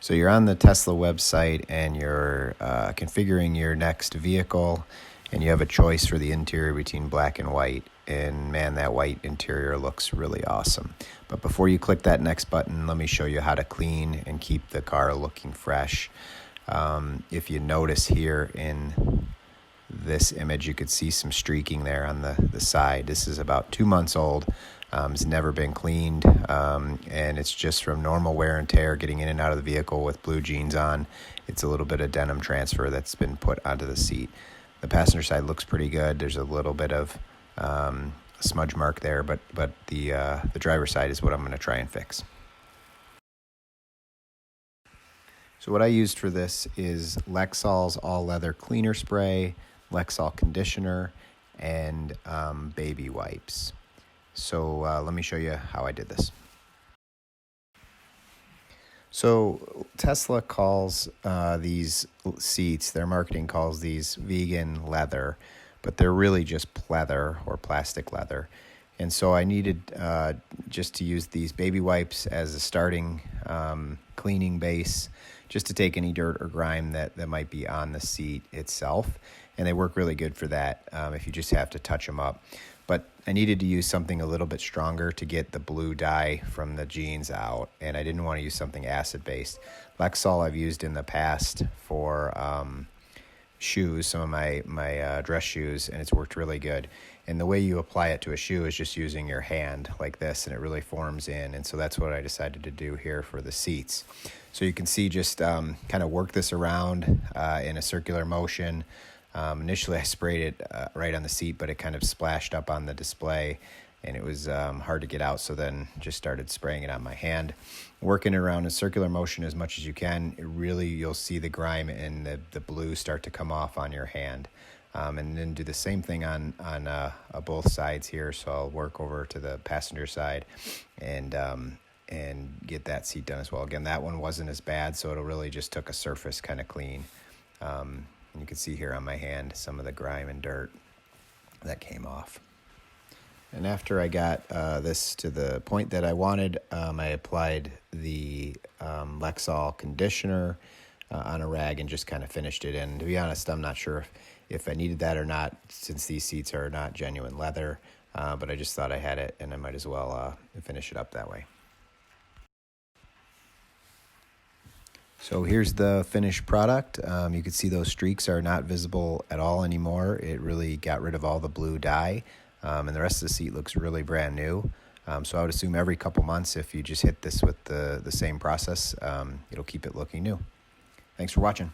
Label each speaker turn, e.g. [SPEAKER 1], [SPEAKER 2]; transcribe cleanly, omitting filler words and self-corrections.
[SPEAKER 1] So you're on the Tesla website and you're configuring your next vehicle, and you have a choice for the interior between black and white. And man, that white interior looks really awesome. But before you click that next button, let me show you how to clean and keep the car looking fresh. If you notice here in this image, you could see some streaking there on the side. This is about 2 months old. It's never been cleaned, and it's just from normal wear and tear getting in and out of the vehicle with blue jeans on. It's a little bit of denim transfer that's been put onto the seat. The passenger side looks pretty good. There's a little bit of smudge mark there, but the driver's side is what I'm going to try and fix. So what I used for this is Lexol's all leather cleaner spray, Lexol conditioner, and baby wipes. So let me show you how I did this. So Tesla calls these seats, their marketing calls these vegan leather, but they're really just pleather or plastic leather. And so I needed just to use these baby wipes as a starting cleaning base, just to take any dirt or grime that might be on the seat itself. And they work really good for that if you just have to touch them up. But I needed to use something a little bit stronger to get the blue dye from the jeans out, and I didn't want to use something acid-based. Lexol I've used in the past for shoes, some of my dress shoes, and it's worked really good. And the way you apply it to a shoe is just using your hand like this, and it really forms in. And so that's what I decided to do here for the seats. So you can see just kind of work this around in a circular motion. Initially I sprayed it right on the seat, but it kind of splashed up on the display, and it was hard to get out, so then just started spraying it on my hand. Working it around in circular motion as much as you can, you'll see the grime and the blue start to come off on your hand. And then do the same thing on both sides here. So I'll work over to the passenger side and get that seat done as well. Again, that one wasn't as bad, so it really just took a surface kind of clean. And you can see here on my hand some of the grime and dirt that came off. And after I got this to the point that I wanted, I applied the Lexol conditioner on a rag and just kind of finished it. And to be honest, I'm not sure if I needed that or not, since these seats are not genuine leather, but I just thought I had it and I might as well finish it up that way. So here's the finished product. You can see those streaks are not visible at all anymore. It really got rid of all the blue dye, and the rest of the seat looks really brand new. So I would assume every couple months, if you just hit this with the same process, it'll keep it looking new. Thanks for watching.